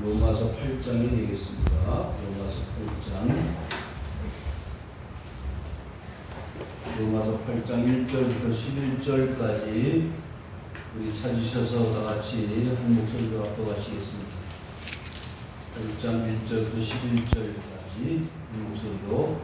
로마서 8장이 되겠습니다. 로마서 8장 1절부터 11절까지 우리 찾으셔서 다 같이 한 목소리로 합독하시겠습니다. 8장 1절부터 11절까지 한 목소리로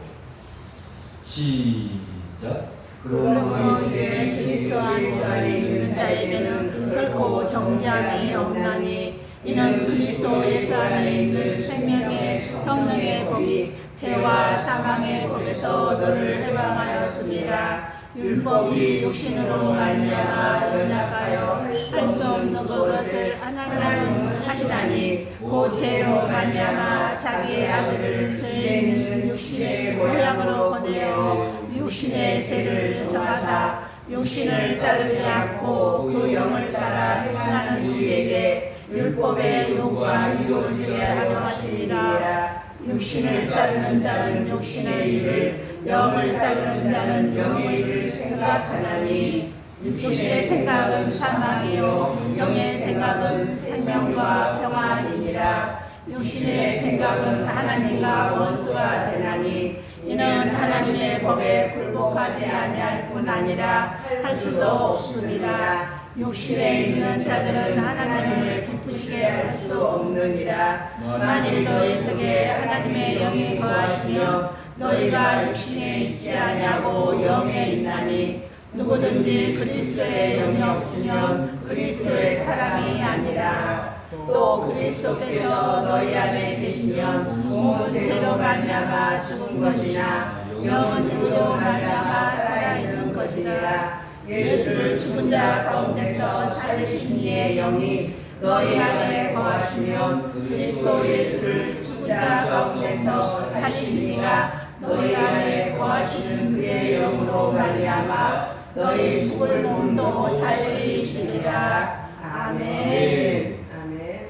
시작. 그러므로 이제 그리스도 안에 있는 자에게는 결코 정죄함이 없나니 이는 그리스도 예수 안에 있는 생명의 성령의 법이 죄와 사망의 법에서 너를 해방하였습니다. 율법이 육신으로 말미암아 연약하여 할 수 없는 것을 하나님은 하시다니 곧 죄로 말미암아 자기의 아들을 죄 있는 육신의 모양으로 보내어 육신의 죄를 정하사 육신을 따르지 않고 그 영을 따라 행하는 우리에게 율법의 요구가 이루어지게 하려 하시니라. 육신을 따르는 자는 육신의 일을, 영을 따르는 자는 영의 일을 생각하나니 육신의 생각은 사망이요 영의 생각은 생명과 평안이니라. 육신의 생각은 하나님과 원수가 되나니 이는 하나님의 법에 굴복하지 아니할 뿐 아니라 할 수도 없습니다. 육신에 있는 자들은 하나님을 기쁘시게 할 수 없느니라. 만일 너희 속에 하나님의 영이 거하시며 너희가 육신에 있지 아니하고 영에 있나니 누구든지 그리스도의 영이 없으면 그리스도의 사람이 아니라. 또 그리스도께서 너희 안에 계시면 몸은 죄로 말미암아 죽은 것이나 영은 의로 말미암아 살아있는 것이라. 예수를 죽은 자 가운데서 살리신 이의 영이 너희 안에 거하시면 그리스도 예수를 죽은 자 가운데서 살리신 이가 너희 안에 거하시는 그의 영으로 말미암아 너희 죽을 몸도 살리시리라. 아멘. 아멘.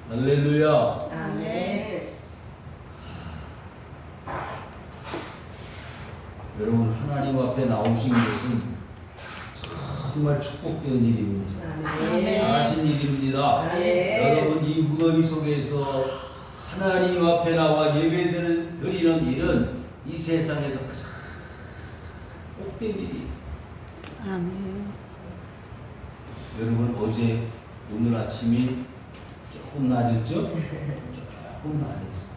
할렐루야. 아멘. 여러분, 하나님 앞에 나오신 것은 정말 축복된 일입니다. 잘하신 일입니다. 여러분, 이 무더위 속에서 하나님 앞에 나와 예배를 드리는 일은 이 세상에서 가장 복된 일이에요. 아멘. 여러분, 오늘 아침이 조금 낮았죠? 조금 낮았어요.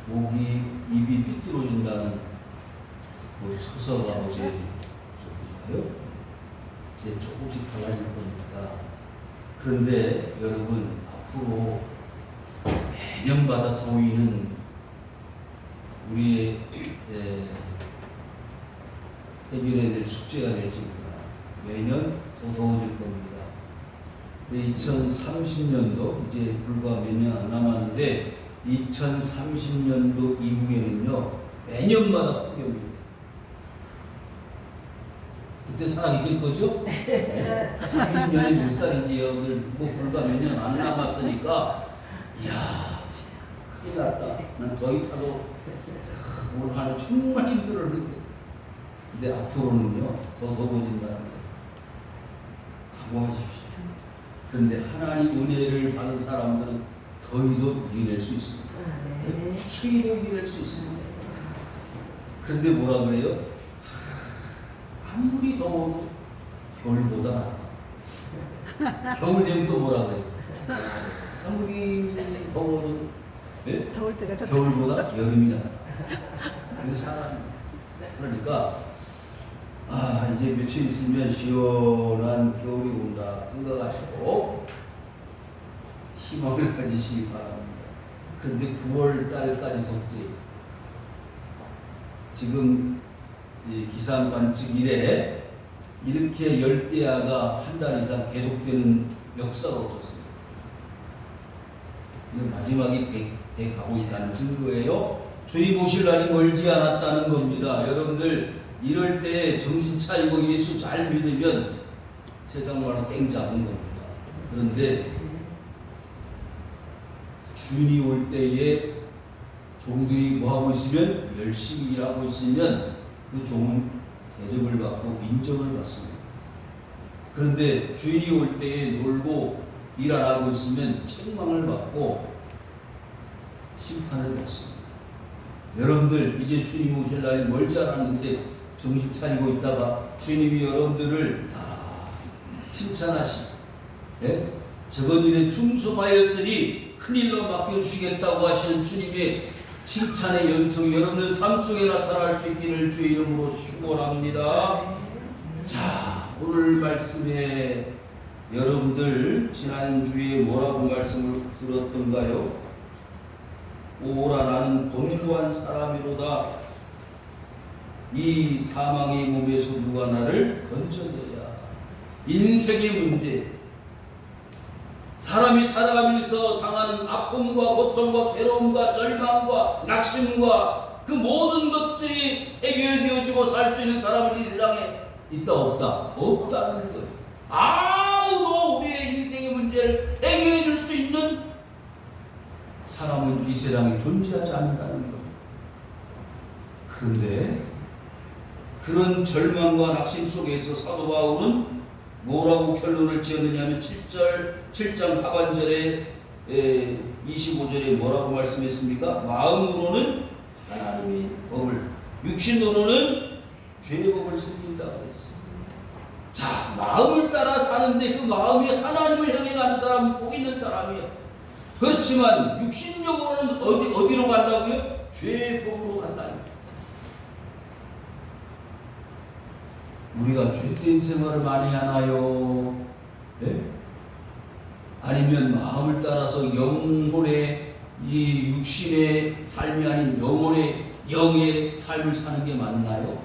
목이, 입이 삐뚤어진다는 처서가 어제 이제 조금씩 달라질 거니까. 그런데 여러분, 앞으로 매년마다 더위는 우리의 해결해야 될 숙제가 될 겁니다. 매년 더 더워질 겁니다. 2030년도 이제 불과 몇 년 안 남았는데 2030년도 이후에는요 매년마다 폭염입니다. 그때 살아계실 거죠? 30년이 몇 살인지 여러분들 불과 몇 년 안 남았으니까 이야 큰일 났다. 난 더위 타도 올 한 해 정말 힘들었는데 근데 앞으로는요 더 더워진다는 거 각오하십시오. 그런데 하나님 은혜를 받은 사람들은 더위도 이겨낼 수 있습니다. 추위도 이겨낼 수 있습니다. 그런데 뭐라 그래요? 아무리 더워도 겨울보다 낫다. 겨울 되면 또 뭐라 그래요? 아무리 더워도 네? 더울 때가 좋다. 겨울보다 여름이 낫다. 이거 사람. 그러니까 이제 며칠 있으면 시원한 겨울이 온다 생각하시고 희망을 가지시기 바랍니다. 그런데 9월 달까지 덥대요. 지금 기상 관측 이래 이렇게 열대야가 한 달 이상 계속되는 역사가 없었습니다. 이건 마지막이 돼 가고 있다는 증거예요. 주님 오실 날이 멀지 않았다는 겁니다. 여러분들 이럴 때 정신 차리고 예수 잘 믿으면 세상 말로 땡 잡은 겁니다. 그런데 주인이 올 때에 종들이 뭐 하고 있으면 열심히 일하고 있으면 그 종은 대접을 받고 인정을 받습니다. 그런데 주인이 올 때에 놀고 일 안 하고 있으면 책망을 받고 심판을 받습니다. 여러분들 이제 주님 오실 날이 멀지 않았는데 정신 차리고 있다가 주님이 여러분들을 다 칭찬하시, 예? 저건 일에 충성하였으니 큰일로 맡겨주시겠다고 하시는 주님의 칭찬의 연속이 여러분들 삶 속에 나타날 수 있기를 주의 이름으로 축원합니다. 자, 오늘 말씀에 여러분들 지난주에 뭐라고 말씀을 들었던가요? 오라 나는 곤고한 사람이로다. 이 사망의 몸에서 누가 나를 건져내야. 인생의 문제, 사람이 살아가면서 당하는 아픔과 고통과 괴로움과 절망과 낙심과 그 모든 것들이 해결되어지고 살 수 있는 사람은 이 세상에 있다 없다? 없다는 거예요. 아무도 우리의 인생의 문제를 해결해 줄 수 있는 사람은 이 세상에 존재하지 않는다는 거예요. 그런데 그런 절망과 낙심 속에서 사도 바울은 뭐라고 결론을 지었느냐 하면 7장 하반절에 25절에 뭐라고 말씀했습니까? 마음으로는 하나님의 법을, 육신으로는 죄의 법을 섬긴다 그랬어요. 자, 마음을 따라 사는데 그 마음이 하나님을 향해 가는 사람은 복 있는 사람이에요. 그렇지만 육신적으로는 어디로 간다고요? 죄의 법으로 간다는 거예요. 우리가 죄된 생활을 많이 하나요? 네? 아니면 마음을 따라서 영혼의 이 육신의 삶이 아닌 영의 삶을 사는 게 맞나요?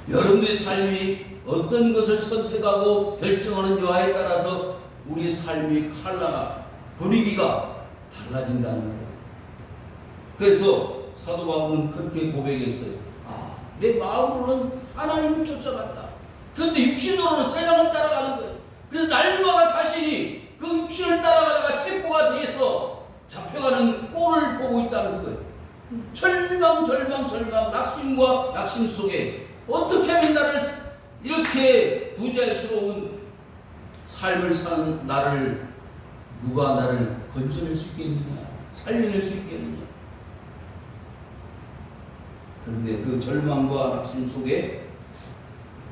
여러분의 삶이 어떤 것을 선택하고 결정하는지에 따라서 우리의 삶의 컬러나 분위기가 달라진다는 거예요. 그래서 사도 바울은 그렇게 고백했어요. 내 마음으로는 하나님을 쫓아간다. 그런데 육신으로는 세상을 따라가는 거예요. 그래서 날마다 자신이 그 육신을 따라가다가 체포가 돼서 잡혀가는 꼴을 보고 있다는 거예요. 절망, 낙심과 낙심 속에 어떻게 하면 나를 이렇게 부자유스러운 삶을 사는 누가 나를 건져낼 수 있겠느냐, 살려낼 수 있겠느냐. 그런데 그 절망과 낙심 속에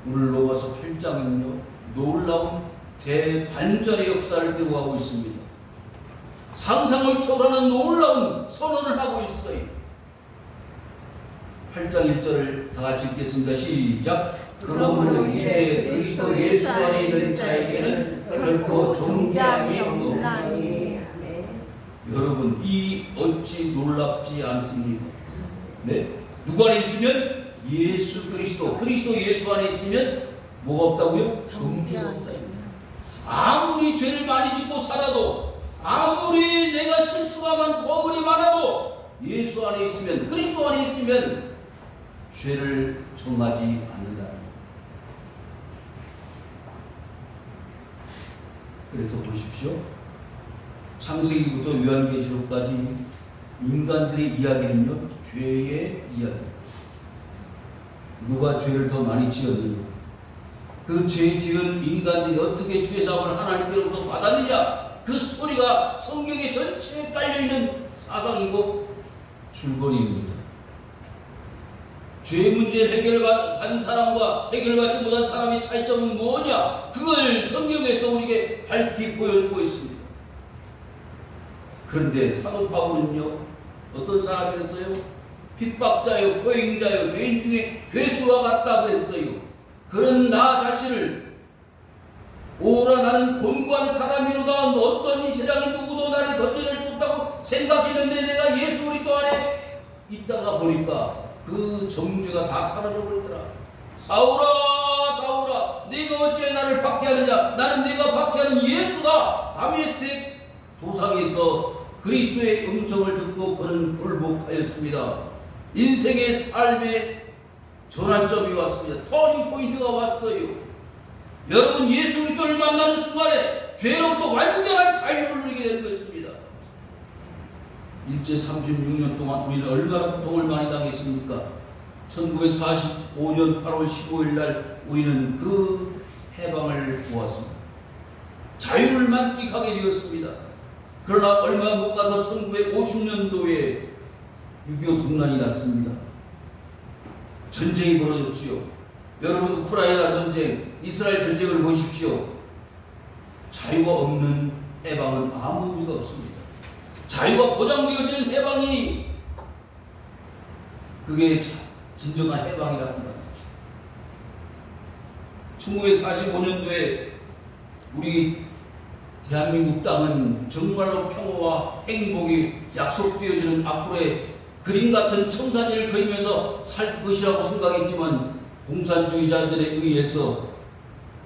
오늘 로마서 8장은요 놀라운 대반전의 역사를 기록하고 있습니다. 상상을 초월하는 놀라운 선언을 하고 있어요. 8장 1절을 다 같이 읽겠습니다. 시작. 그러므로 이제 그리스도 예수 안에 있는 자에게는 결코 존재함이 없나니. 여러분, 이 어찌 놀랍지 않습니까? 네? 누구 안에 있으면? 예수 그리스도 예수 안에 있으면 뭐가 없다고요? 정죄가 없다. 아무리 죄를 많이 짓고 살아도, 아무리 내가 실수가 많고 허물이 많아도 예수 안에 있으면, 그리스도 안에 있으면 죄를 정하지 않는다. 그래서 보십시오. 창세기부터 요한계시록까지 인간들의 이야기는요 죄의 이야기. 누가 죄를 더 많이 지었느냐, 그 죄 지은 인간들이 어떻게 죄사함을 하나님께로부터 받았느냐, 그 스토리가 성경에 전체에 깔려있는 사상이고 줄거리입니다. 죄 문제를 해결받은 사람과 해결받지 못한 사람의 차이점은 뭐냐, 그걸 성경에서 우리에게 밝히 보여주고 있습니다. 그런데 사도 바울은요 어떤 사람이었어요? 핍박자요, 포행자요, 죄인 중에 괴수와 같다고 했어요. 그런 나 자신을 오라 나는 곤고한 사람이로다. 어떤 이 세상에 누구도 나를 건져낼 수 없다고 생각했는데 내가 예수 그리스도 안에 있다가 보니까 그 정죄가 다 사라져 버리더라. 사울아 네가 어찌 나를 박해하느냐. 나는 네가 박해하는 예수다. 다메섹 도상에서 그리스도의 음성을 듣고 그는 굴복하였습니다. 인생의 삶의 전환점이 왔습니다. 터닝 포인트가 왔어요. 여러분, 예수 그리스도를 만나는 순간에 죄로부터 완전한 자유를 누리게 되는 것입니다. 일제 36년 동안 우리는 얼마나 고통을 많이 당했습니까? 1945년 8월 15일 날 우리는 그 해방을 보았습니다. 자유를 만끽하게 되었습니다. 그러나 얼마 못 가서 1950년도에 6.25 국난이 났습니다. 전쟁이 벌어졌지요. 여러분, 우크라이나 전쟁, 이스라엘 전쟁을 보십시오. 자유가 없는 해방은 아무 의미가 없습니다. 자유가 보장되어지는 해방이 그게 진정한 해방이라는 말이죠. 1945년도에 우리 대한민국 땅은 정말로 평화와 행복이 약속되어지는 앞으로의 그림 같은 청사진을 그리면서 살 것이라고 생각했지만 공산주의자들에 의해서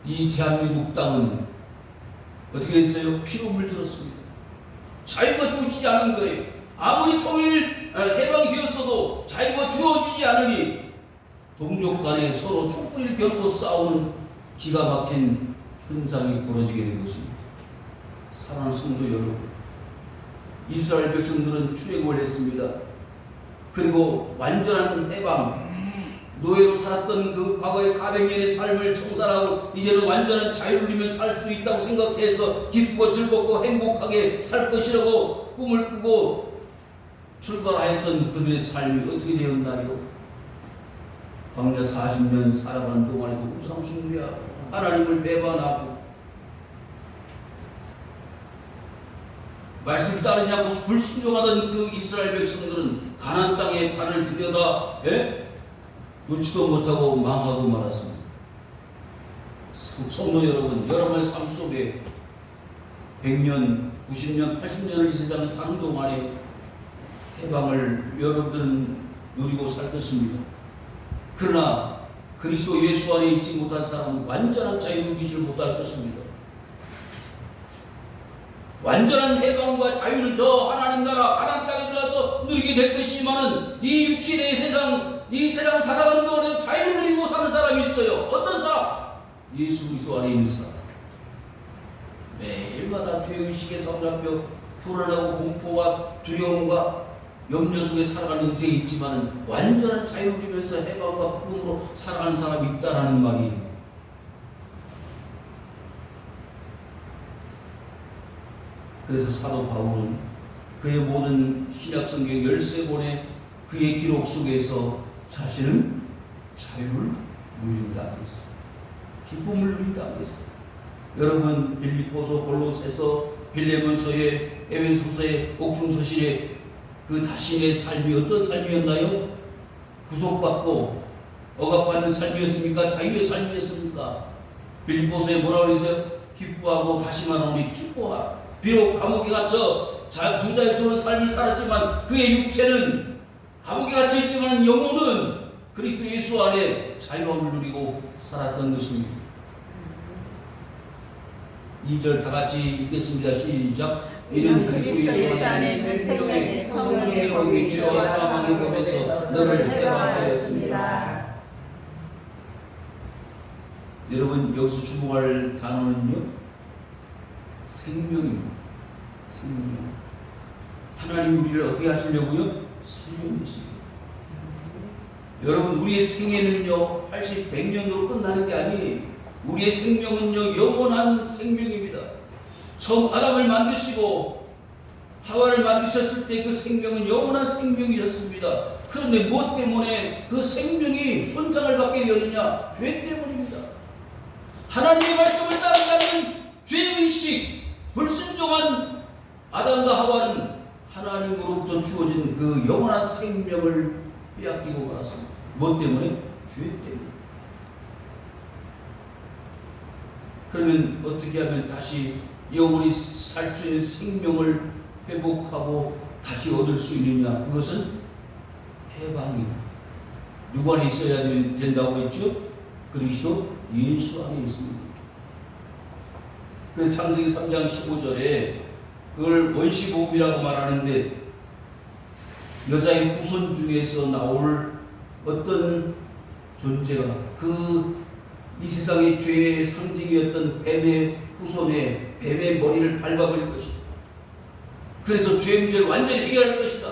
이 대한민국 땅은 어떻게 됐어요? 피로 물들었습니다. 자유가 주어지지 않은 거예요. 아무리 해방이 되었어도 자유가 주어지지 않으니 동족 간에 서로 촛불을 겨누고 싸우는 기가 막힌 현상이 벌어지게 된 것입니다. 사랑하는 성도 여러분, 이스라엘 백성들은 출애굽을 했습니다. 그리고 완전한 해방, 노예로 살았던 그 과거의 400년의 삶을 청산하고 이제는 완전한 자유를 누리며 살 수 있다고 생각해서 기쁘고 즐겁고 행복하게 살 것이라고 꿈을 꾸고 출발하였던 그들의 삶이 어떻게 되었나요? 광야 40년 살아가는 동안에도 우상숭배하고 하나님을 배반하고 말씀 따르지 않고 불순종하던 그 이스라엘 백성들은 가나안 땅에 발을 들여다 놓지도 못하고 망하고 말았습니다. 성도 여러분, 여러분의 삶 속에 100년, 90년, 80년을 이 세상에 사는 동안에 해방을 여러분들은 누리고 살 것입니다. 그러나 그리스도 예수 안에 있지 못한 사람은 완전한 자유를 누리지 못할 것입니다. 완전한 해방과 자유는 저 하나님 나라 가나안 땅에 들어가서 누리게 될 것이지만은 이 육신의 세상, 이 세상 살아가는 동안에 자유를 누리고 사는 사람이 있어요. 어떤 사람? 예수 그리스도 안에 있는 사람. 매일마다 죄의식에 사로잡혀 불안하고 공포와 두려움과 염려 속에 살아가는 인생이 있지만은 완전한 자유를 누리면서 해방과 부흥으로 살아가는 사람이 있다라는 말이에요. 그래서 사도 바울은 그의 모든 신약성경 13권의 그의 기록 속에서 자신은 자유를 누린다 했어요. 기쁨을 누린다 했어요. 여러분, 빌립보서, 골로새서, 빌레몬서의, 에베소서의, 옥중서신의 그 자신의 삶이 어떤 삶이었나요? 구속받고 억압받는 삶이었습니까? 자유의 삶이었습니까? 빌립보서에 뭐라고 그러세요? 기뻐하고 다시 말하노니 기뻐하라. 비록 감옥에 갇혀 부자유스러운 삶을 살았지만 그의 육체는 감옥에 갇혀 있지만 영혼은 그리스도 예수 안에 자유함을 누리고 살았던 것입니다. 2절 다 같이 읽겠습니다. 시작. 이는 그리스도 예수 안에 생명의 성령의 법이 죄와 사망의 법에서 너를 해방하였습니다. 여러분, 여기서 주목할 단어는요, 생명입니다. 생명. 하나님 우리를 어떻게 하시려고요? 살려내십니다. 여러분, 우리의 생애는요 80, 100년으로 끝나는 게 아니에요. 우리의 생명은요 영원한 생명입니다. 처음 아담을 만드시고 하와를 만드셨을 때 그 생명은 영원한 생명이었습니다. 그런데 무엇 때문에 그 생명이 손상을 받게 되었느냐? 죄 때문입니다. 하나님의 말씀을 따르지 않는 죄의식, 불순종한 아담과 하와는 하나님으로부터 주어진 그 영원한 생명을 빼앗기고 말았습니다. 무엇 때문에? 죄 때문에. 그러면 어떻게 하면 다시 영원히 살 수 있는 생명을 회복하고 다시 얻을 수 있느냐? 그것은 해방입니다. 누구 안에 있어야 된다고 했죠? 그리스도 예수 안에 있습니다. 그 창세기 3장 15절에 그걸 원시보험이라고 말하는데 여자의 후손 중에서 나올 어떤 존재가 이 세상의 죄의 상징이었던 뱀의 후손의 뱀의 머리를 밟아버릴 것이다. 그래서 죄 문제를 완전히 해결할 것이다.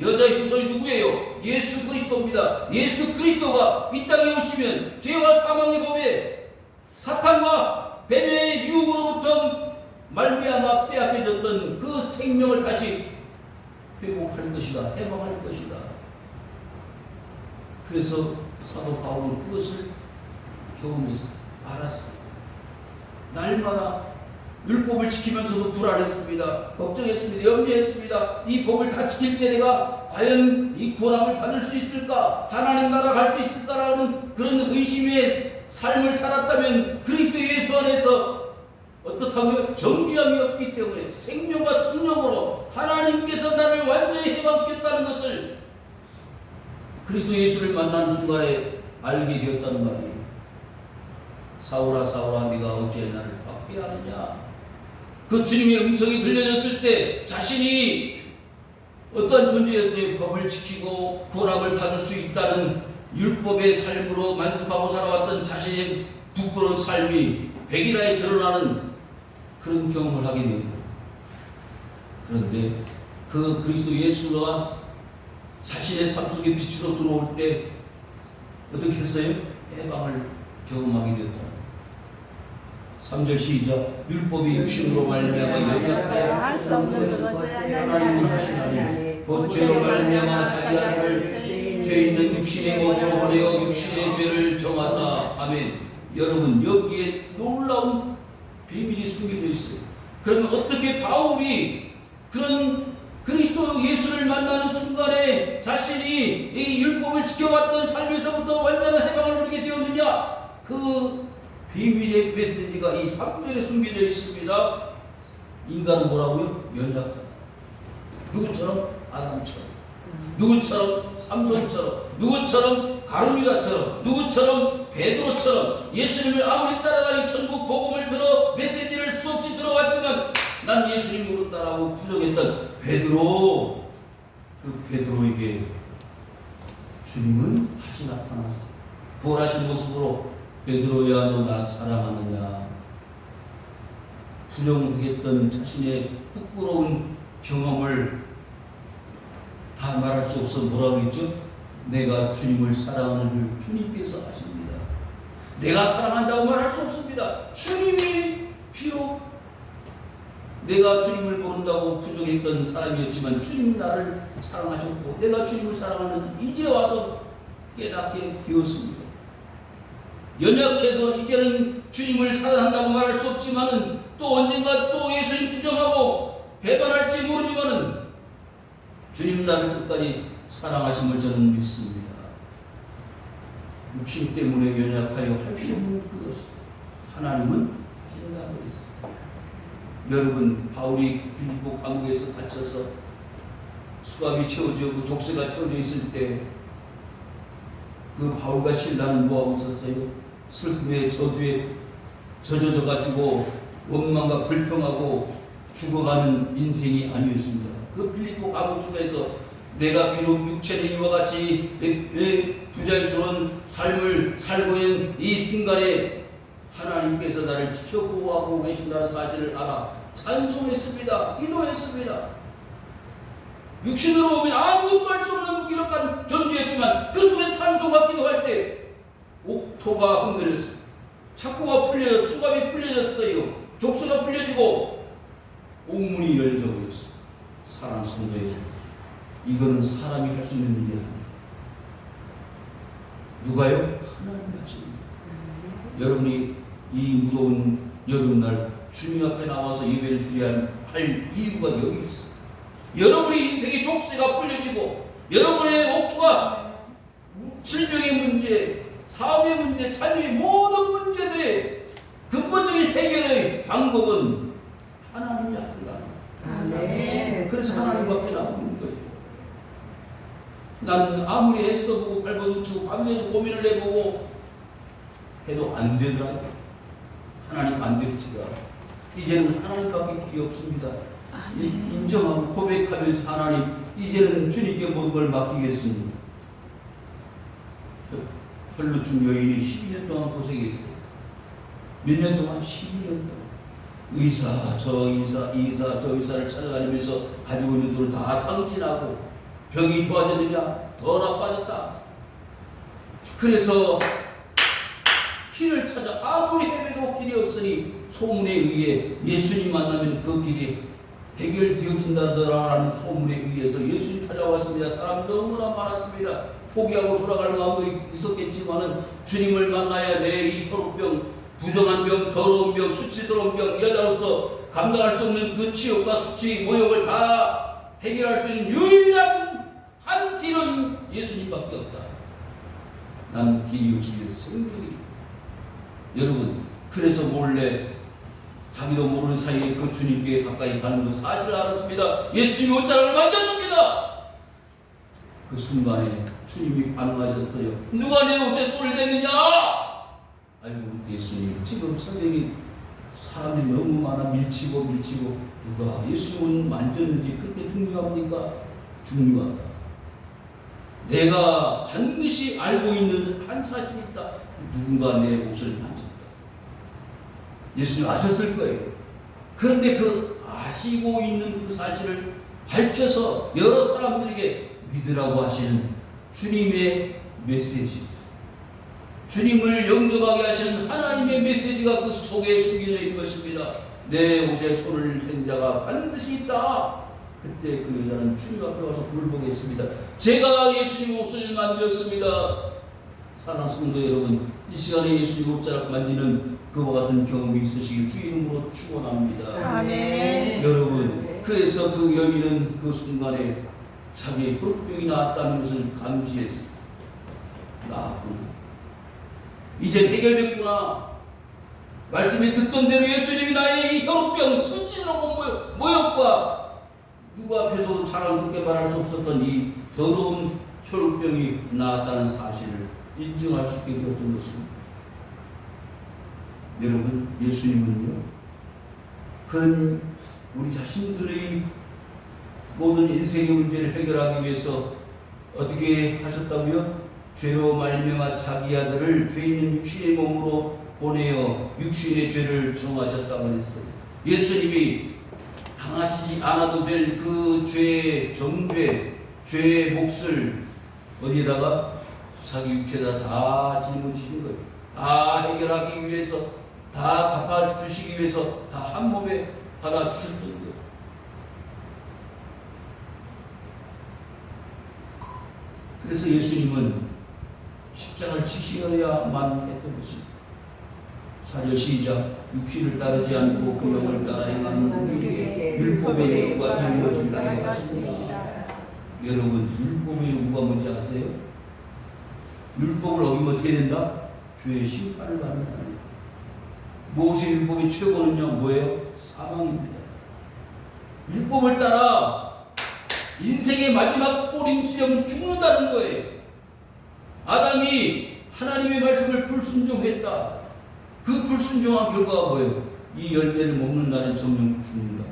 여자의 후손이 누구예요? 예수 그리스도입니다. 예수 그리스도가 이 땅에 오시면 죄와 사망의 법에 사탄과 뱀의 유혹으로부터 말미암아 빼앗겨졌던 그 생명을 다시 회복할 것이다. 해방할 것이다. 그래서 사도 바울은 그것을 경험했어. 알았어. 날마다 율법을 지키면서도 불안했습니다. 걱정했습니다. 염려했습니다. 이 법을 다 지킬 때 내가 과연 이 구원함을 받을 수 있을까? 하나님 나라 갈 수 있을까라는 그런 의심의 삶을 살았다면 그리스도 예수 안에서 어떻다고요? 정죄함이 없기 때문에 생명과 성령으로 하나님께서 나를 완전히 해방시켰다는 것을 그리스도 예수를 만나는 순간에 알게 되었다는 말이에요. 사울아 사울아 네가 어찌 나를 박해하느냐. 그 주님의 음성이 들려졌을 때 자신이 어떠한 존재였어요? 법을 지키고 구원함을 받을 수 있다는 율법의 삶으로 만족하고 살아왔던 자신의 부끄러운 삶이 백일하에 드러나는 그런 경험을 하게 됩니다. 그런데 그 그리스도 예수가 자신의 삶 속에 빛으로 들어올 때 어떻게 했어요? 해방을 경험하게 되었다. 3절 시작. 율법이 육신으로 말미암아 연약하여 할 수 없는 것을 하나님은 하시나니 곧 죄로 말미암아 자기 아들을 죄 있는 육신의 몸으로 보내어 육신의 죄를 정하사. 아멘. 여러분 여기에 놀라운 비밀이 숨겨져 있어요. 그러면 어떻게 바울이 그런 그리스도 예수를 만나는 순간에 자신이 이 율법을 지켜왔던 삶에서부터 완전한 해방을 누리게 되었느냐? 그 비밀의 메시지가 이 3절에 숨겨져 있습니다. 인간은 뭐라고요? 연약하다. 누구처럼? 아담처럼. 누구처럼? 삼손처럼. 누구처럼? 가룟유다처럼. 누구처럼? 베드로처럼. 예수님을 아무리 따라다니 천국 복음을 들어 메시지를 수없이 들어왔지만 난 예수님 모른다라고 부정했던 베드로. 그 베드로에게 주님은 다시 나타났어. 부활하신 모습으로 베드로야 너 나 사랑하느냐. 부정했던 자신의 부끄러운 경험을 다 말할 수 없어 뭐라고 했죠? 내가 주님을 사랑하는 줄 주님께서 아십니다. 내가 사랑한다고 말할 수 없습니다. 주님이 비록 내가 주님을 모른다고 부정했던 사람이었지만 주님 나를 사랑하셨고 내가 주님을 사랑하는 이제 와서 깨닫게 되었습니다. 연약해서 이제는 주님을 사랑한다고 말할 수 없지만은 또 언젠가 또 예수님 부정하고 배반할지 모르지만은 주님 나를 끝까지 사랑하심을 저는 믿습니다. 육신 때문에 연약하여 할 수 없는 그것 하나님은 한다고 했습니다. 여러분 바울이 빌립보 감옥에서 갇혀서 수갑이 채워지고 족쇄가 채워져 있을 때 그 바울과 실라는 뭐하고 있었어요? 슬픔의 저주에 젖어져 가지고 원망과 불평하고 죽어가는 인생이 아니었습니다. 그 빌립보 감옥중에서 내가 비록 육체는 이와 같이 부자유스러운 삶을 살고 있는 이 순간에 하나님께서 나를 지켜 보호하고 계신다는 사실을 알아 찬송했습니다. 기도했습니다. 육신으로 보면 아무것도 할 수 없는 무기력한 존재였지만 그 속에 찬송과 기도할 때 옥토가 흔들렸어요. 착고가 풀려서 수갑이 풀려졌어요. 족쇄가 풀려지고 옥문이 열려져 보였어요. 사랑 성도에서 이거는 사람이 할 수 있는 일이 아닙니다. 누가요? 하나님이 하십니다. 여러분이 이 무더운 여름날 주님 앞에 나와서 예배를 드려야 할 이유가 여기 있어요. 여러분의 인생의 족쇄가 풀려지고 여러분의 옥토가 질병의 문제, 사업의 문제, 자녀의 모든 문제들의 근본적인 해결의 방법은 하나님이 하신다. 아멘. 그래서 하나님 앞에 나오는 거예요. 나는 아무리 애써보고 발버둥치고 밤새서 고민을 해보고 해도 안 되더라고요. 하나님 안 될지라. 이제는 하나님밖에 길이 없습니다. 인정하고 고백하면서 하나님 이제는 주님께 모든 걸 맡기겠습니다. 혈루증 여인이 12년 동안 고생했어요. 몇 년 동안? 12년 동안. 의사, 저 의사, 이 의사, 저 의사를 찾아다니면서 가지고 있는 돈을 다 탕진하고 병이 좋아졌느냐? 더 나빠졌다. 그래서 길을 찾아 아무리 헤매도 길이 없으니 소문에 의해 예수님 만나면 그 길이 해결되어진다더라라는 소문에 의해서 예수님 찾아왔습니다. 사람 너무나 많았습니다. 포기하고 돌아갈 마음도 있었겠지만은 주님을 만나야 내 이 혈우병, 부정한 병, 더러운 병, 수치스러운 병, 여자로서 감당할 수 없는 그 치욕과 수치, 모욕을 다 해결할 수 있는 유일한 한 길은 예수님밖에 없다. 난 길이요 진리요 생명이다. 여러분, 그래서 몰래 자기도 모르는 사이에 그 주님께 가까이 가는 그 사실을 알았습니다. 예수님이 옷자락을 만졌습니다. 그 순간에 주님이 반응하셨어요. 누가 내 옷에 손을 대느냐? 아이고 예수님, 지금 선생님 사람들이 너무 많아 밀치고 누가 예수님은 만졌는지 그렇게 중요합니까? 중요하다. 내가 반드시 알고 있는 한 사실이 있다. 누군가 내 옷을 만졌다. 예수님 아셨을 거예요. 그런데 그 아시고 있는 그 사실을 밝혀서 여러 사람들에게 믿으라고 하시는 주님의 메시지, 주님을 영접하게 하시는 하나님의 메시지가 그 속에 숨겨져 있는 것입니다. 내 옷에 손을 댄 자가 반드시 있다. 그때 그 여자는 주님 앞에 와서 불을 보겠습니다. 제가 예수님 옷을 만졌습니다. 사랑하는 성도 여러분, 이 시간에 예수님 옷자락 만지는 그와 같은 경험이 있으시길 주 이름으로 축원합니다. 아멘. 여러분, 그래서 그 여인은 그 순간에 자기의 혈우병이 나았다는 것을 감지해서 나았구나. 이제 해결됐구나. 말씀에 듣던 대로 예수님이 나의 이 혈우병, 수치스러운 모욕과 누구 앞에서도 자랑스럽게 말할 수 없었던 이 더러운 혈우병이 나았다는 사실을 인정할 수 있게 되었던 것입니다. 여러분, 예수님은요, 그런 우리 자신들의 모든 인생의 문제를 해결하기 위해서 어떻게 하셨다고요? 죄로 말미암아 자기 아들을 죄 있는 육신의 몸으로 보내어 육신의 죄를 정하셨다고 했어요. 예수님이 당하시지 않아도 될 그 죄의 정죄, 죄의 몫을 어디에다가 자기 육체에다 다 짊어지신 거예요. 다 해결하기 위해서, 다 갚아주시기 위해서 다 한 몸에 받아주셨던 거예요. 그래서 예수님은 십자가를 지키어야만 했던 것입니다. 4절 시작. 육신을 따르지 않고 그 영을 따라 행하는 우리에게 율법의 요구가 이루어진다고 하십니다. 여러분, 율법의 요구가 뭔지 아세요? 율법을 어기면 어떻게 된다? 죄의 심판을 받는다. 모세의 율법의 최고는요 뭐예요? 사망입니다. 율법을 따라 인생의 마지막 꼬린 지점은 죽는다는 거예요. 아담이 하나님의 말씀을 불순종했다. 그 불순종한 결과가 뭐예요? 이 열매를 먹는다는 정령 죽는다.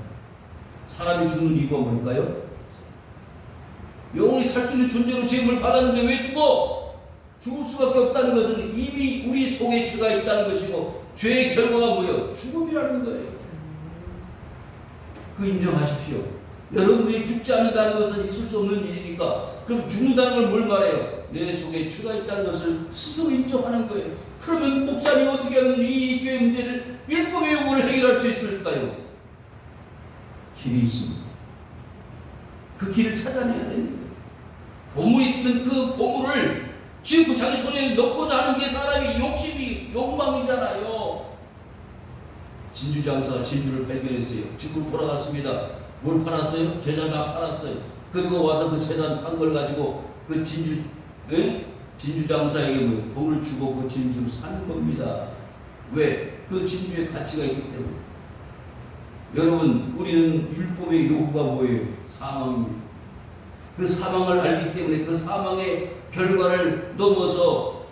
사람이 죽는 이유가 뭘까요? 영원히 살 수 있는 존재로 죄를 받았는데 왜 죽어? 죽을 수밖에 없다는 것은 이미 우리 속에 죄가 있다는 것이고, 죄의 결과가 뭐예요? 죽음이라는 거예요. 그 인정하십시오. 여러분들이 죽지 않는다는 것은 있을 수 없는 일이니까, 그럼 죽는다는 걸 뭘 말해요? 내 속에 죄가 있다는 것을 스스로 인정하는 거예요. 그러면 목사님이 어떻게 하면 이 죄의 문제를 율법의 요구를 해결할 수 있을까요? 길이 있습니다. 그 길을 찾아내야 됩니다. 보물이 있으면 그 보물을 지금 자기 손에 넣고자 하는 게 사람의 욕심이, 욕망이잖아요. 진주장사가 진주를 발견했어요. 집으로 돌아갔습니다. 뭘 팔았어요? 재산 다 팔았어요. 그리고 와서 그 재산 판 걸 가지고 그 진주장사에게 뭐 돈을 주고 그 진주를 사는 겁니다. 왜? 그 진주의 가치가 있기 때문에. 여러분, 우리는 율법의 요구가 뭐예요? 사망입니다. 그 사망을 알기 때문에 그 사망의 결과를 넘어서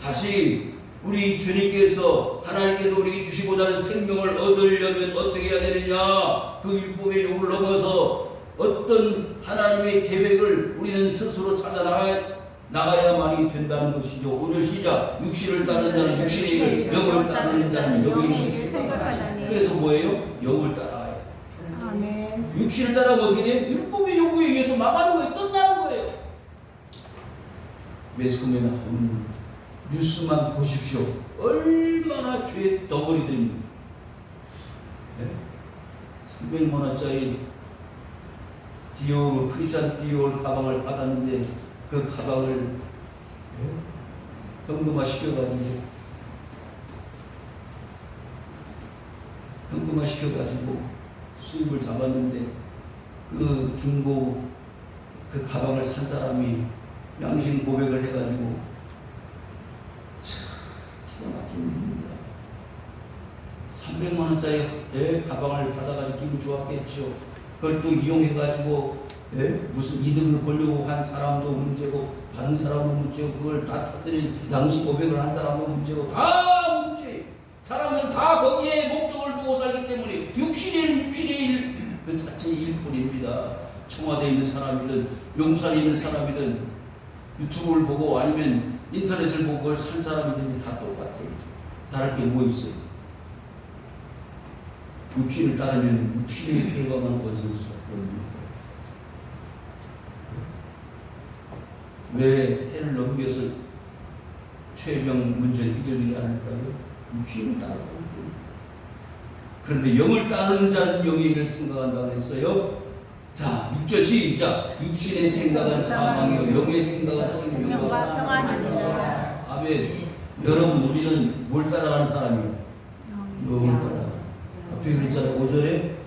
다시 우리 주님께서, 하나님께서 우리에게 주시고자 하는 생명을 얻으려면 어떻게 해야 되느냐? 그 율법의 요구를 넘어서 어떤 하나님의 계획을 우리는 스스로 찾아 나가야만이 된다는 것이죠. 오늘 시작. 육신을 따르는 자는 육신의 일을, 영을 따르는 자는 영의 일을 생각하나니. 그래서 뭐예요? 영을 따라가요. 아멘. 육신을 따라가면 어떻게 돼요? 율법의 요구에 의해서 망하는 거예요. 끝나는 거예요. 매스컴에 나오는 뉴스만 보십시오. 얼마나 죄 덩어리들입니다. 네? 300만 원짜리 디올, 크리스찬 디올 가방을 받았는데 그 가방을 현금화 시켜가지고 수입을 잡았는데 그 중고 그 가방을 산 사람이 양심 고백을 해가지고 참 기가 막힌 일입니다. 300만 원짜리 가방을 받아가지고 기분 좋았겠죠. 그걸 또 이용해가지고 무슨 이득을 보려고 한 사람도 문제고 받은 사람도 문제고 그걸 다 터뜨린 양심 고백을 한 사람도 문제고 다 문제. 사람은 다 거기에 목적을 두고 살기 때문에 육신의 일 그 자체의 일뿐입니다. 청와대에 있는 사람이든 용산에 있는 사람이든 유튜브를 보고 아니면 인터넷을 보고 그걸 산 사람이든 다 똑같아요. 다를 게 뭐 있어요? 육신을 따르면 육신의 결과만 얻을 수 없거든요. 왜 해를 넘겨서 최병 문제를 해결되지 않을까요? 육신을 따르고 있거든요. 그런데 영을 따르는 자는 영의 일을 생각한다고 했어요. 자, 6절 시작. 육신의 생각은 사망이요 영의 생각은 생명과 평안이니라. 아멘. 여러분, 우리는 뭘 따라가는 사람이에요? 영을 따라가. 앞에 그랬잖아요. 5절에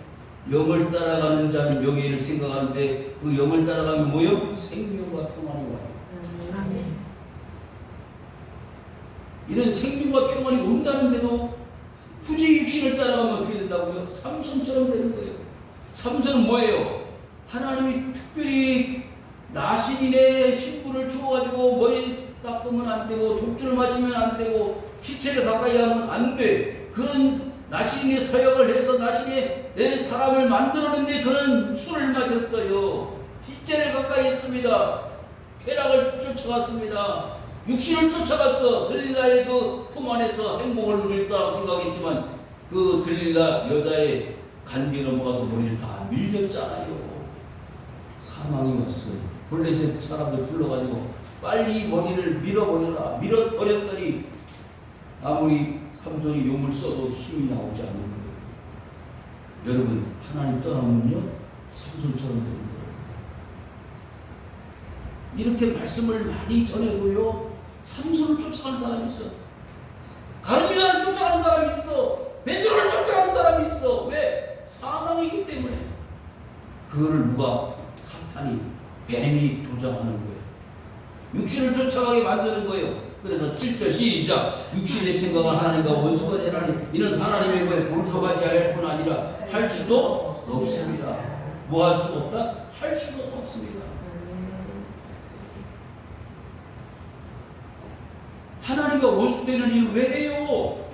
영을 따라가는 자는 영의 일을 생각하는데 그 영을 따라가면 뭐요? 생명과 평안이 와요. 아멘. 이런 생명과 평안이 온다는데도 굳이 육신을 따라가면 어떻게 된다고요? 삼손처럼 되는 거예요. 삼손은 뭐예요? 하나님이 특별히 나신인의 신분을 주어가지고 머리 닦으면 안 되고 독주를 마시면 안 되고 시체를 가까이 하면 안 돼. 그런 나신인의 서역을 해서 나신의 내 사람을 만들었는데 그런 술을 마셨어요. 시체를 가까이 했습니다. 쾌락을 쫓아갔습니다. 육신을 쫓아갔어. 들릴라의 그 품 안에서 행복을 누릴 거라고 생각했지만 그 들릴라 여자의 간기에 넘어가서 머리를 다 밀렸잖아요. 사망이 왔어요. 블레셋 사람들 불러가지고 빨리 머리를 밀어버려라. 밀어버렸더니 아무리 삼손이 용을 써도 힘이 나오지 않는 거예요. 여러분, 하나님 떠나면요 삼손처럼 되는 거예요. 이렇게 말씀을 많이 전해도요 삼손을 쫓아가는 사람이 있어. 가르미나를 쫓아가는 사람이 있어. 베드로를 쫓아가는 사람이 있어. 왜? 사망이기 때문에. 그거를 누가? 사탄이, 뱀이 조장하는 거예요. 육신을 쫓아가게 만드는 거예요. 그래서 7절 시작. 육신의 생각은 하나님과 원수가 되나니 이는 하나님의 거에 몰두하지 할 뿐 아니라 할 수도 없습니다. 뭐 할 수 없다? 할 수도 없습니다. 하나님과 원수 되는 일을 왜 해요?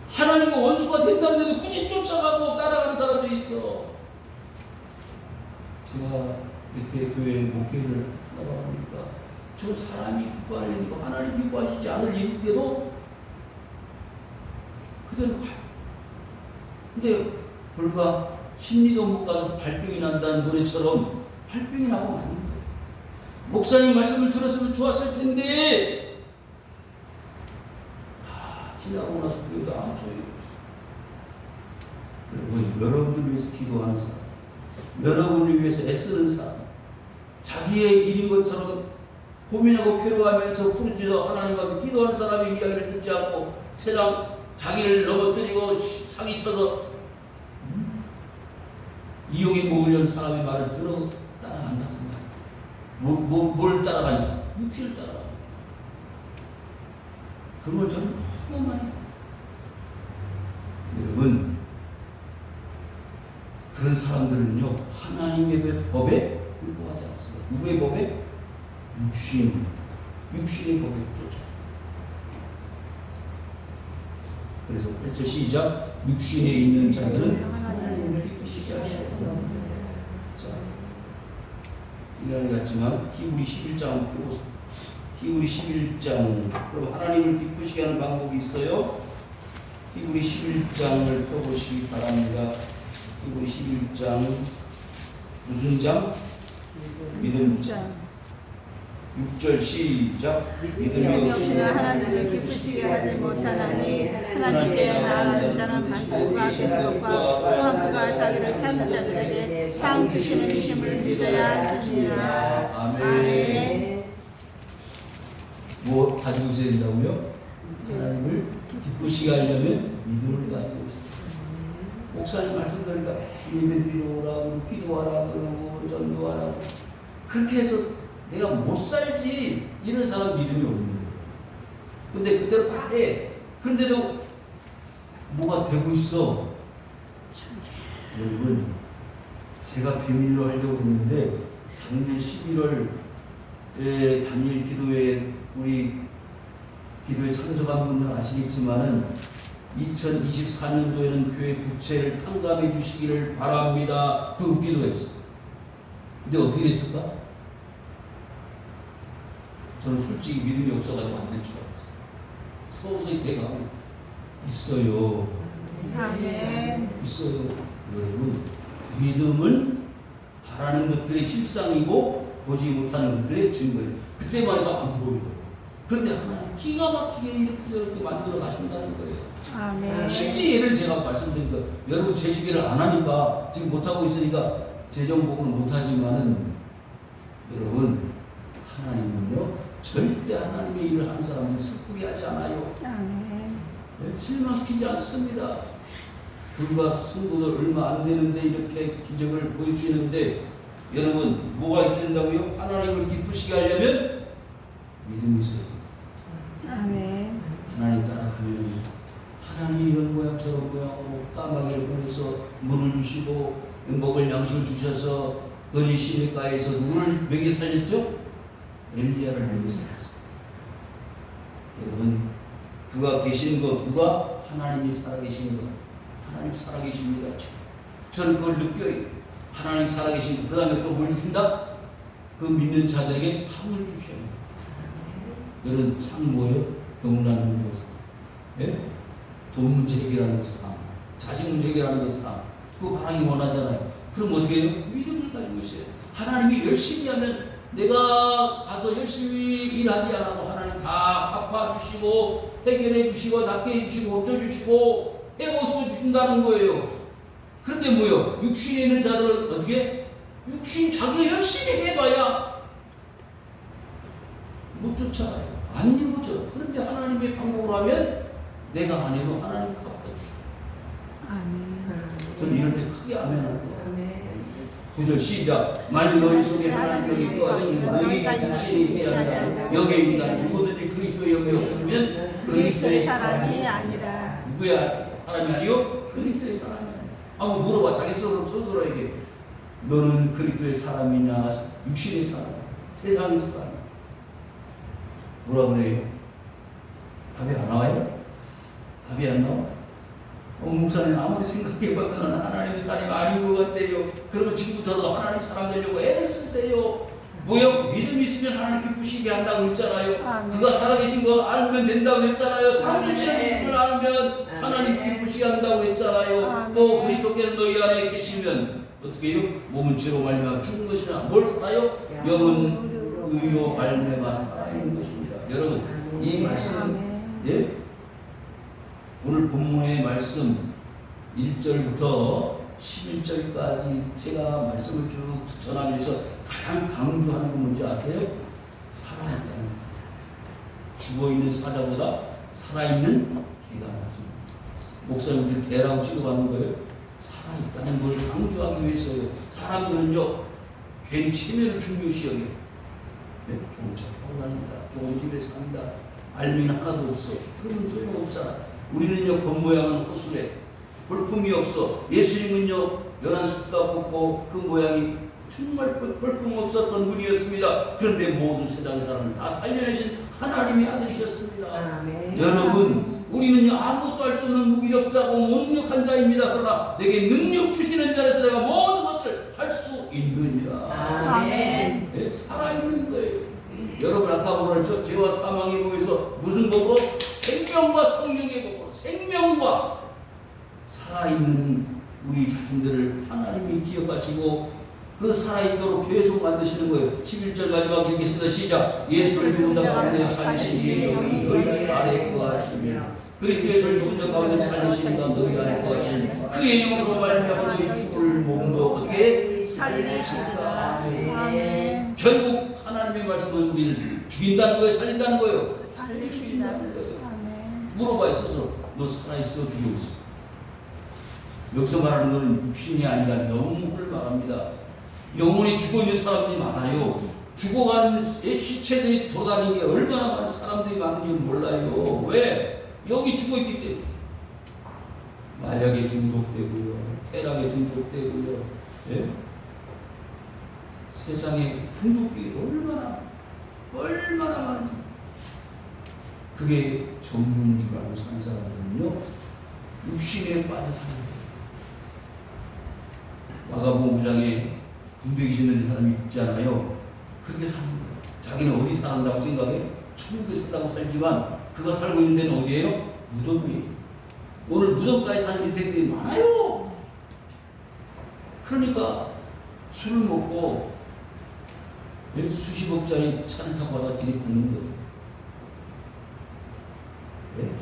하나님과 원수가 된다는데도 굳이 쫓아가고 따라가는 사람들이 있어. 제가 이렇게 교회 목회를 하다 보니까 저 사람이 기뻐할 일이고 하나님 기뻐하시지 않을 일인데도 그대로 가요. 근데 불과 심리도 못 가서 발병이 난다는 노래처럼 발병이 나고 마는 거예요. 목사님 말씀을 들었으면 좋았을 텐데 지나고 나서 그래도 아무 소용이 없어요. 여러분, 여러분을 위해서 기도하는 사람, 여러분을 위해서 애쓰는 사람, 자기의 일인 것처럼 고민하고 괴로워하면서 부르짖어 하나님 앞에 기도하는 사람의 이야기를 듣지 않고 세상 자기를 넘어뜨리고 사기쳐서 이용해 먹으려는 사람의 말을 들어 따라간다는 거예요. 뭘 따라가냐? 육신을 따라가. 그런 걸 저는 너무 많이 봤어요. 여러분, 그런 사람들은요 하나님의 법에 불구하지 않습니다. 누구의 법에? 육신의 법에 쫓아. 그래서 8절 시작. 육신에 있는 자들은 하나님을 기쁘시게 하셨습니다. 자, 이런 같지만 히브리 11장 보고 히브리 11장 그럼 하나님을 기쁘시게 하는 방법이 있어요. 히브리 11장을 펴보시기 바랍니다. 히브리 11장 무슨 장? 믿음 장. 6절 시작. 믿음이 없이는 하나님을 기쁘시게 하지 못하나니 하나님께 나아가는 자는 반드시가 계속과 또한 그가 자기를 찾는 자들에게 상 주시는 이심을 믿어야 하느니라. 아멘. 뭐 가지고 있어야 된다고요? 하나님을 기쁘시게 하려면 믿음을 가지고 있어요. 목사님 말씀 들으니까 예배드리러 오라고 기도하라고 그러고 전도하라고 그렇게 해서 내가 못 살지 이런 사람 믿음이 없는 거예요. 근데 그대로 다 해. 그런데도 뭐가 되고 있어. 여러분 제가 비밀로 하려고 했는데 작년 11월에 단일 기도회 우리 기도에 참석한 분들은 아시겠지만은 2024년도에는 교회 부채를 탕감해 주시기를 바랍니다. 그 기도했어. 근데 어떻게 됐을까? 저는 솔직히 믿음이 없어가지고 안 될 줄 알았어요. 서서히 돼가고 있어요. 아멘. 있어요. 여러분 믿음은 바라는 것들의 실상이고 보지 못하는 것들의 증거예요. 그때만 해도 안 보여요. 그런데 하나님 기가 막히게 이렇게 저렇게 만들어 가신다는 거예요. 아멘. 실제 예를 제가 말씀드린 거 여러분 재직을 안 하니까 지금 못하고 있으니까 재정복은 못하지만은 여러분 하나님은요 절대 하나님의 일을 하는 사람은 섣불리 하지 않아요. 아멘. 실망시키지 않습니다. 불과 성도들 얼마 안 되는데 이렇게 기적을 보여주시는데 여러분 뭐가 있어야 된다고요? 하나님을 기쁘시게 하려면 믿음이 있어야 돼요. 아멘. 하나님 따라가면 하나님이 이런 모양 저런 모양으로 까마귀를 보내서 물을 주시고 먹을 양식을 주셔서 거리 시내가에서 누구를 먹여 살렸죠? 엘리야를 먹여 살렸어요. 여러분 그가 계신 것 그가 하나님이 살아계신 것 하나님 살아계십니다. 저는 그걸 느껴요. 하나님 살아계신 것 그 다음에 또 뭘 주신다? 그 믿는 자들에게 상을 주셔요. 여러분 상 뭐예요? 병나는 것 예? 돈 문제 해결하는 것 상, 자식 문제 해결하는 것 상. 그거 하나님 원하잖아요. 그럼 어떻게 해요? 믿음을 가지고 있어요. 하나님이 열심히 하면 내가 가서 열심히 일하지 않아도 하나님 다 갚아주시고 해결해 주시고 낫게 해주시고 어쩌주시고 해보시고 주신다는 거예요. 그런데 뭐요? 육신에 있는 자들은 어떻게? 육신 자기가 열심히 해봐야 못 쫓아가요. 안 이루어져. 그런데 하나님의 방법으로 하면 내가 안 해도 하나님 갚아주시고. 아멘. 저는 이럴 때 크게 아멘하는 거예요. 9절 시작. 만일 너희 속에 하나님께 이끌어가시는 너희 육신이 있지 아니라 여기에 있다. 누구든지 그리스도의 영에 없으면 그리스도의 사람이 아니라. 누구야? 사람이 아니요? 그리스도의 사람이 아니야. 한번 물어봐. 자기 스스로에게 너는 그리스도의 사람이냐 육신의 사람 세상의 사람 뭐라 그래요? 답이 안 나와요? 답이 안 나와? 목사님 아무리 생각해봐도 나는 하나님의 사람이 아닌 것 같아요. 그러면 지금부터도 하나님 사람 되려고 애를 쓰세요. 뭐요? 믿음이 있으면 하나님 기쁘시게 한다고 했잖아요. 아멘. 그가 살아계신 거 알면 된다고 했잖아요. 상주시에 계신 걸 알면 하나님 기쁘시게 한다고 했잖아요. 아멘. 또 그리스도께서 너희 안에 계시면 어떻게 해요? 몸은 죄로 말미암아 죽은 것이나 뭘 살아요? 영은 의로 말미암아 살아있는 것입니다. 여러분 이 말씀 예? 오늘 본문의 말씀 1절부터 11절까지 제가 말씀을 쭉 전하면서 가장 강조하는 건 뭔지 아세요? 살아있다는 것. 죽어있는 사자보다 살아있는 개가 낫습니다. 목사님들 개라고 취급하는 거예요. 살아있다는 걸 강조하기 위해서요. 사람들은요 괜히 체면을 중요시 여겨요. 네? 좋은 차 타고 다닌다. 좋은 집에 산다. 알면 하나도 없어. 그러면 소용없잖아. 우리는요 겉모양은 허술해. 볼품이 없어. 예수님은요 연한 숫가 뽑고 그 모양이 정말 볼품 없었던 분이었습니다. 그런데 모든 세상의 사람을 다 살려내신 하나님의 아들이셨습니다. 아멘. 여러분 우리는요 아무것도 할 수 없는 무기력자고 무능력한 자입니다. 그러나 내게 능력 주시는 자에서 내가 모든 것을 할 수 있느니라. 아멘. 네, 살아있는 거예요. 여러분 아까 뭐랬죠? 죄와 사망의 법에서 무슨 법으로? 생명과 성령의 법으로 생명과 살아있는 우리 자신들을 하나님이 기억하시고 그 살아있도록 계속 만드시는 거예요. 11절 마지막 읽겠습니다. 시작. 예수를 죽은 자 가운데 살리신 이의 영이 너희 안에 거하시며 그리스도 예수를 죽은 자 가운데 살리신 가 너희 안에 거하시니 그의 영으로 말미암아 너희 죽을 몸도 어떻게 살리시리라. 아멘. 결국 하나님의 말씀은 우리를 죽인다는 거예요, 살린다는 거예요. 살리신다는 거예요. 아멘. 물어봐 있어서 너 살아있어, 죽어있어. 여기서 말하는 것은 육신이 아니라 영혼을 말합니다. 영혼이 죽어있는 사람들이 많아요. 죽어가는 시체들이 돌아다니는 게 얼마나 많은 사람들이 많은지 몰라요. 왜? 여기 죽어있기 때문에. 마약에 중독되고요, 쾌락에 중독되고요, 예? 세상에 중독이 얼마나 많은지. 그게 전부인 줄 알고 사는 사람들은요, 육신에 빠져 사는 거예요. 마가복음 5장에 군백이 짓는 사람이 있잖아요. 그렇게 사는 거예요. 자기는 어디 산다고 생각해? 천국에 산다고 살지만 그가 살고 있는 데는 어디예요? 무덤이에요. 오늘 무덤까지 사는 인생들이 많아요. 그러니까 술을 먹고 수십억짜리 차를 타고 와서 진입하는 거예요.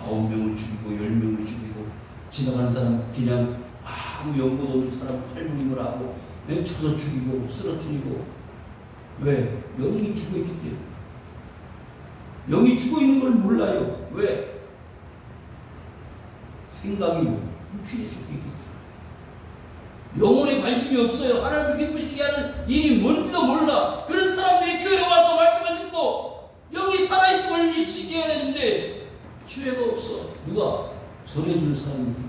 9명을 죽이고 10명을 죽이고 지나가는 사람 그냥 아무 연고도 없는 사람 칼부림을 하고 쳐서 죽이고 쓰러뜨리고. 왜? 영이 죽어있기 때문에. 영이 죽어있는 걸 몰라요. 왜? 생각이 육신에 속이기 때문에. 영혼에 관심이 없어요. 하나님을 기쁘시게 하는 일이 뭔지도 몰라. 그런 사람들이 교회에 와서 말씀을 듣고 여기 살아있음을 인식해야 되는데 기회가 없어. 누가? 전해주는 사람이 있기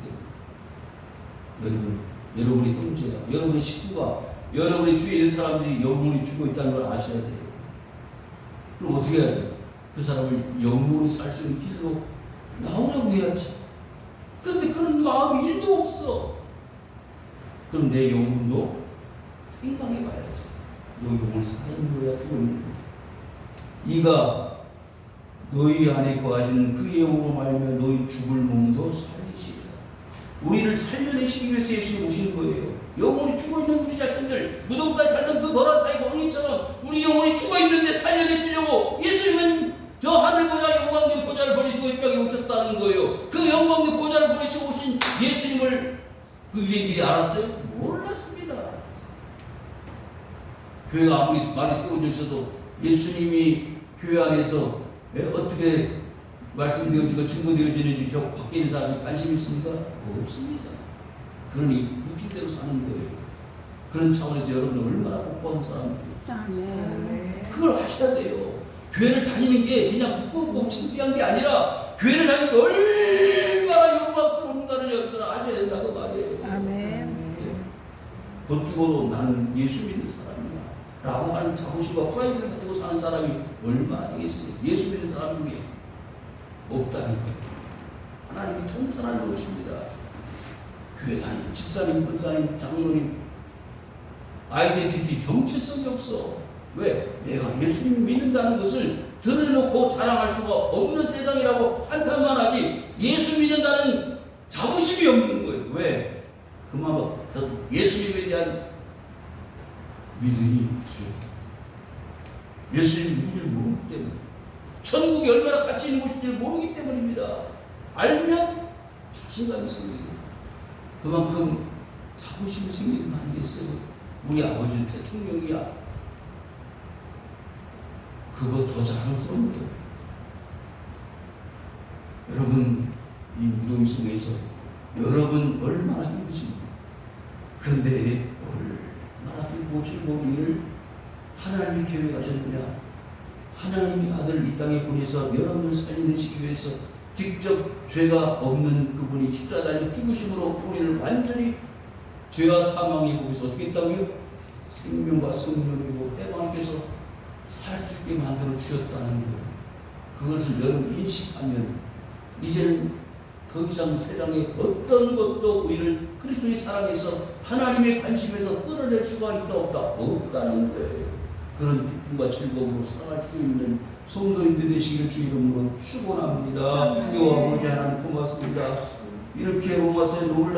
때문에. 여러분의 형제가, 여러분의 식구가, 여러분의 주위에 있는 사람들이 영혼이 죽어있다는 걸 아셔야 돼요. 그럼 어떻게 해야 돼요? 그 사람을 영혼이 살 수 있는 길로 나오라고 해야지. 그런데 그런 마음이 1도 없어. 그럼 내 영혼도 생각해봐야지. 너 영혼을 살아있는 거야, 죽어있는 거야. 이가 너희 안에 거하시는 그의 영으로 말하며 너희 죽을 몸도 살리시리라. 우리를 살려내시기 위해서 예수님 오신 거예요. 영혼이 죽어있는 우리 자신들, 무덤까지 살던 그 거라사의 공인처럼 우리 영혼이 죽어있는데 살려내시려고 예수님은 저 하늘 보좌 영광된 보좌를 버리시고 이 땅에 오셨다는 거예요. 그 영광된 보좌를 버리시고 오신 예수님을 그 유대인들이 알았어요? 몰랐습니다. 교회가 아무리 많이 세워져 있어도 예수님이 교회 안에서 어떻게 말씀되어지고 증거되어지는지 저 밖에 있는 사람이 관심 있습니까? 없습니다. 그러니 육신대로 사는 거예요. 그런 차원에서 여러분은 얼마나 복받은 사람이에요. 그걸 아셔야 돼요. 교회를 다니는 게 그냥 부끄럽고 창피한 게 아니라 교회를 다니는 게 얼마나 영광스러운가를 여러분은 아셔야 된다고 말이에요. 아멘. 곧 죽어도 나는 예수 믿는 사람이야 라고 하는 자부심과 프라이드를 가지고 사는 사람이 얼마나 되겠어요. 예수 믿는 사람이 없다는 거예요. 하나님이 통탄할 것입니다. 교회 다니는 집사님, 권사님, 장로님 아이덴티티 정체성이 없어. 왜? 내가 예수님 믿는다는 것을 드러내놓고 자랑할 수가 없는 세상이라고 한탄만 하지 예수 믿는다는 자부심이 없는 거예요. 왜? 그만큼 예수님에 대한 믿음이 부족해. 예수님 누구를 모르기 때문에, 천국이 얼마나 가치 있는 곳인지를 모르기 때문입니다. 알면 자신감이 생기고 그만큼 자부심이 생기는 거 아니겠어요? 우리 아버지는 대통령이야. 그거 더 자랑스러운 거예요. 여러분, 이 무덤 속에서 여러분 얼마나 힘드십니까? 그런데 얼마나 힘고 즐거운 하나님이 계획하셨느냐? 하나님이 아들 이 땅에 보내서 여러분을 살리시기 위해서 직접 죄가 없는 그분이 십자가에 달려 죽으심으로 우리를 완전히 죄와 사망의 법에서 어떻게 했다고요? 생명과 성령이고 해방께서 살 수 있게 만들어 주셨다는 거예요. 그것을 여러분 인식하면 이제는 더 이상 세상에 어떤 것도 우리를 그리스도의 사랑에서 하나님의 관심에서 끌어낼 수가 있다 없다? 없다는 거예요. 그런 기쁨과 즐거움으로 살아갈 수 있는 성도님들 되시기를 주 이름으로 축원합니다. 여호와 아버지 하나님 고맙습니다. 이렇게 로마서에 놀라